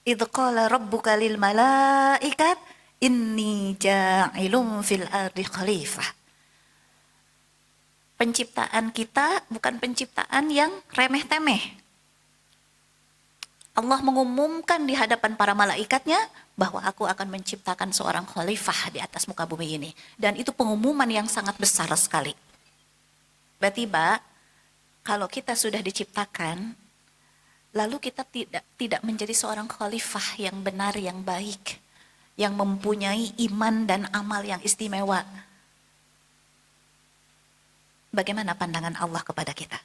Idz qala rabbuka lil malaikat inni ja'ilun fil ardi khalifah. Penciptaan kita bukan penciptaan yang remeh-temeh. Allah mengumumkan di hadapan para malaikatnya bahwa aku akan menciptakan seorang khalifah di atas muka bumi ini. Dan itu pengumuman yang sangat besar sekali. Tiba-tiba, kalau kita sudah diciptakan, lalu kita tidak menjadi seorang khalifah yang benar, yang baik, yang mempunyai iman dan amal yang istimewa. Bagaimana pandangan Allah kepada kita?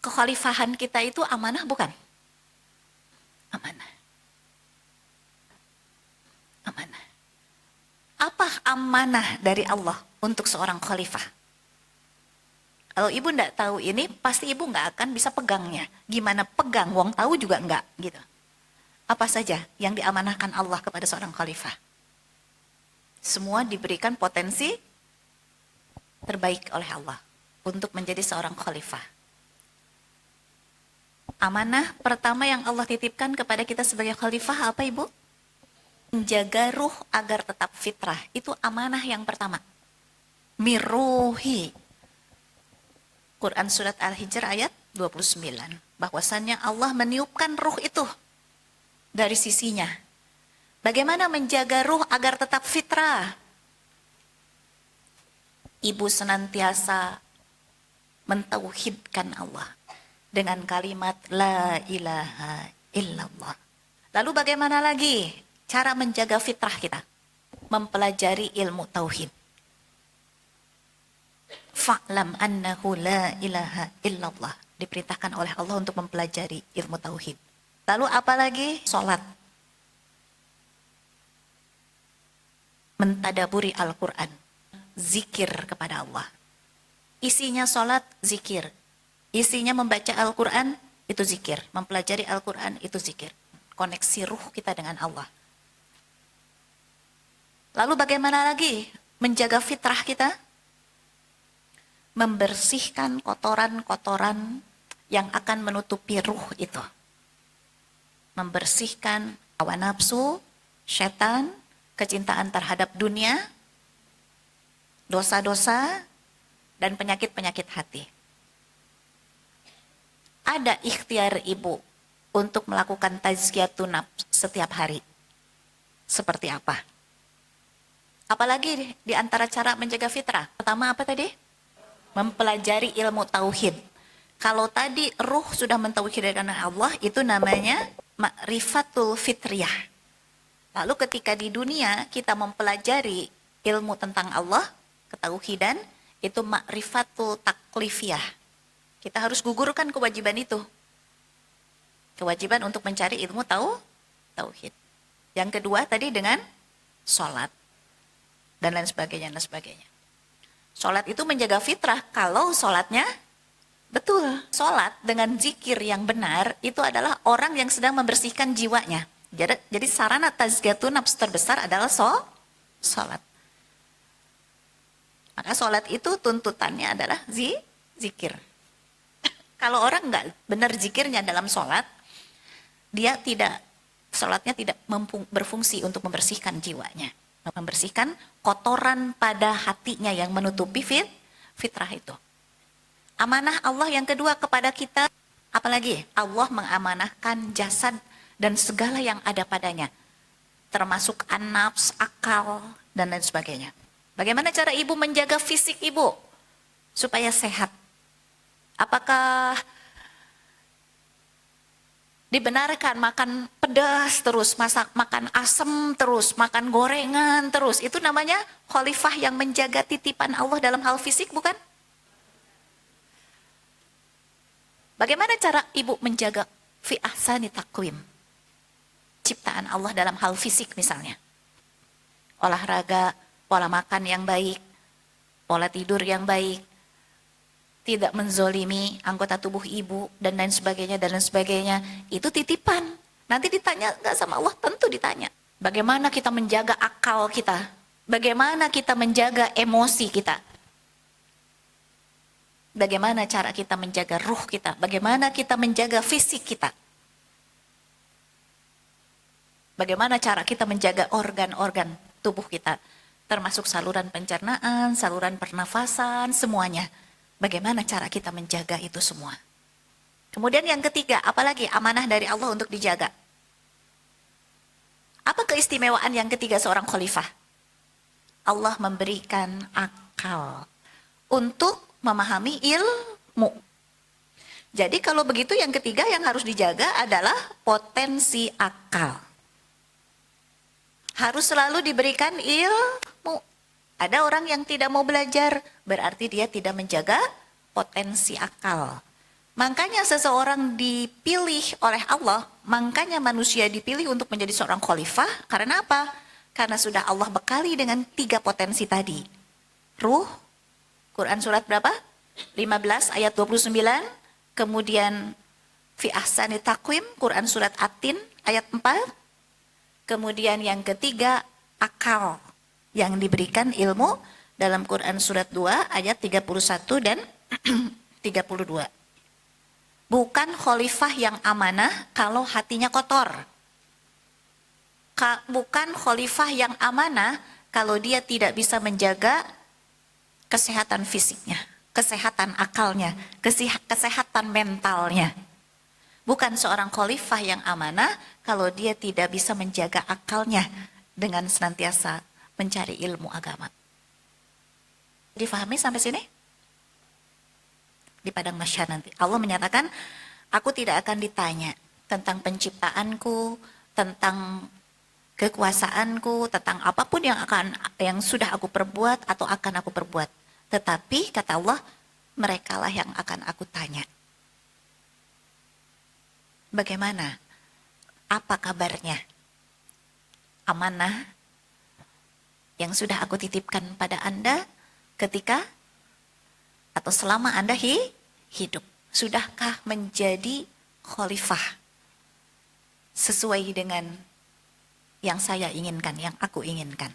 Kekhalifahan kita itu amanah bukan? Amanah. Amanah. Apa amanah dari Allah untuk seorang khalifah? Kalau ibu nggak tahu ini, pasti ibu nggak akan bisa pegangnya. Gimana pegang, wong tahu juga nggak, gitu. Apa saja yang diamanahkan Allah kepada seorang khalifah? Semua diberikan potensi terbaik oleh Allah untuk menjadi seorang khalifah. Amanah pertama yang Allah titipkan kepada kita sebagai khalifah apa ibu? Menjaga ruh agar tetap fitrah. Itu amanah yang pertama. Miruhi. Quran surat Al-Hijr ayat 29. Bahwasannya Allah meniupkan ruh itu dari sisinya. Bagaimana menjaga ruh agar tetap fitrah? Ibu senantiasa mentauhidkan Allah dengan kalimat la ilaha illallah. Lalu bagaimana lagi cara menjaga fitrah kita? Mempelajari ilmu tauhid. Fa'lam annahu la ilaha illallah. Diperintahkan oleh Allah untuk mempelajari ilmu tauhid. Lalu apa lagi? Salat. Mentadaburi Al-Quran. Zikir kepada Allah. Isinya salat, zikir. Isinya membaca Al-Quran, itu zikir. Mempelajari Al-Quran, itu zikir. Koneksi ruh kita dengan Allah. Lalu bagaimana lagi menjaga fitrah kita? Membersihkan kotoran-kotoran yang akan menutupi ruh itu. Membersihkan hawa nafsu, setan, kecintaan terhadap dunia, dosa-dosa, dan penyakit-penyakit hati. Ada ikhtiar ibu untuk melakukan tazkiyatun nafs setiap hari. Seperti apa? Apalagi di antara cara menjaga fitrah. Pertama apa tadi? Mempelajari ilmu tauhid. Kalau tadi ruh sudah mentauhidkan Allah, itu namanya ma'rifatul fitriyah. Lalu ketika di dunia kita mempelajari ilmu tentang Allah, ketauhidan, itu ma'rifatul taklifiyah. Kita harus gugurkan kewajiban itu. Kewajiban untuk mencari ilmu tauhid. Yang kedua tadi dengan sholat. Dan lain sebagainya, dan sebagainya. Sholat itu menjaga fitrah kalau sholatnya betul. Sholat dengan zikir yang benar itu adalah orang yang sedang membersihkan jiwanya. Jadi sarana tazkiyatun nafs terbesar adalah sholat. Maka sholat itu tuntutannya adalah zikir. Kalau orang nggak benar zikirnya dalam sholat, sholatnya tidak berfungsi untuk membersihkan jiwanya. Membersihkan kotoran pada hatinya yang menutupi fitrah itu. Amanah Allah yang kedua kepada kita, apalagi Allah mengamanahkan jasad dan segala yang ada padanya, termasuk an-nafs, akal, dan lain sebagainya. Bagaimana cara ibu menjaga fisik ibu supaya sehat? Apakah dibenarkan makan pedas terus, makan asam terus, makan gorengan terus? Itu namanya khalifah yang menjaga titipan Allah dalam hal fisik, bukan? Bagaimana cara ibu menjaga fi ahsani taqwim? Ciptaan Allah dalam hal fisik misalnya. Olahraga, pola makan yang baik, pola tidur yang baik, tidak menzolimi anggota tubuh ibu, dan lain sebagainya, dan lain sebagainya. Itu titipan. Nanti ditanya nggak sama Allah? Tentu ditanya. Bagaimana kita menjaga akal kita? Bagaimana kita menjaga emosi kita? Bagaimana cara kita menjaga ruh kita? Bagaimana kita menjaga fisik kita? Bagaimana cara kita menjaga organ-organ tubuh kita, termasuk saluran pencernaan, saluran pernafasan, semuanya. Bagaimana cara kita menjaga itu semua. Kemudian yang ketiga, apalagi amanah dari Allah untuk dijaga. Apa keistimewaan yang ketiga seorang khalifah? Allah memberikan akal untuk memahami ilmu. Jadi kalau begitu yang ketiga yang harus dijaga adalah potensi akal. Harus selalu diberikan ilmu. Ada orang yang tidak mau belajar, berarti dia tidak menjaga potensi akal. Makanya seseorang dipilih oleh Allah, makanya manusia dipilih untuk menjadi seorang khalifah. Karena apa? Karena sudah Allah bekali dengan 3 potensi tadi. Ruh, Quran surat berapa? 15 ayat 29. Kemudian fi ahsani taqwim, Quran surat At-Tin ayat 4. Kemudian yang ketiga, akal yang diberikan ilmu dalam Quran surat 2 ayat 31 dan 32. Bukan khalifah yang amanah kalau hatinya kotor. Bukan khalifah yang amanah kalau dia tidak bisa menjaga kesehatan fisiknya, kesehatan akalnya, kesehatan mentalnya. Bukan seorang khalifah yang amanah kalau dia tidak bisa menjaga akalnya dengan senantiasa mencari ilmu agama. Difahami sampai sini? Di padang mahsyar nanti Allah menyatakan, aku tidak akan ditanya tentang penciptaanku, tentang kekuasaanku, tentang apapun yang sudah aku perbuat atau akan aku perbuat. Tetapi kata Allah, merekalah yang akan aku tanya. Bagaimana? Apa kabarnya? Amanah yang sudah aku titipkan pada Anda ketika atau selama Anda hidup. Sudahkah menjadi khalifah sesuai dengan yang saya inginkan, yang aku inginkan.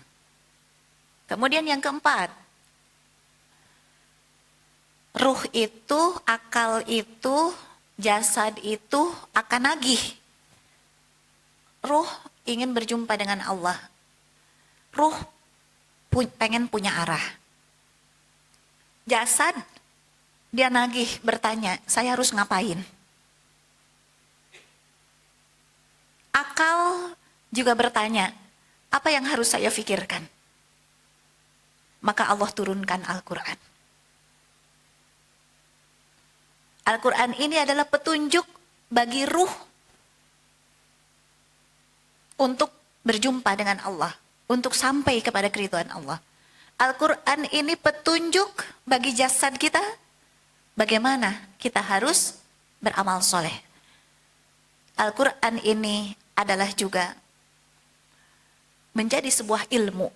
Kemudian yang keempat, ruh itu, akal itu, jasad itu akan nagih. Ruh ingin berjumpa dengan Allah. Ruh pengen punya arah. Jasad, dia nagih bertanya, saya harus ngapain? Akal juga bertanya, apa yang harus saya pikirkan? Maka Allah turunkan Al-Quran. Al-Quran ini adalah petunjuk bagi ruh untuk berjumpa dengan Allah, untuk sampai kepada keridhaan Allah. Al-Quran ini petunjuk bagi jasad kita, bagaimana kita harus beramal soleh. Al-Quran ini adalah juga menjadi sebuah ilmu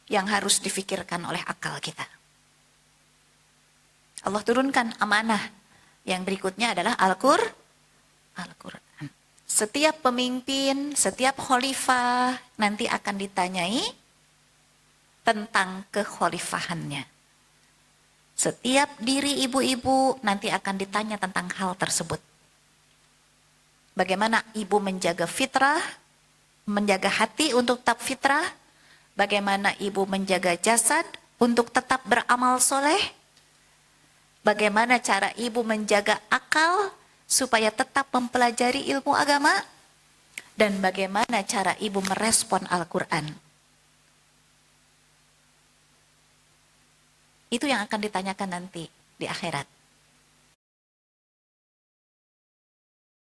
yang harus difikirkan oleh akal kita. Allah turunkan amanah. Yang berikutnya adalah Al-Quran. Setiap pemimpin, setiap khalifah nanti akan ditanyai tentang kekhalifahannya. Setiap diri ibu-ibu nanti akan ditanya tentang hal tersebut. Bagaimana ibu menjaga fitrah, menjaga hati untuk tetap fitrah, bagaimana ibu menjaga jasad untuk tetap beramal soleh, bagaimana cara ibu menjaga akal supaya tetap mempelajari ilmu agama, dan bagaimana cara ibu merespon Al-Quran. Itu yang akan ditanyakan nanti di akhirat.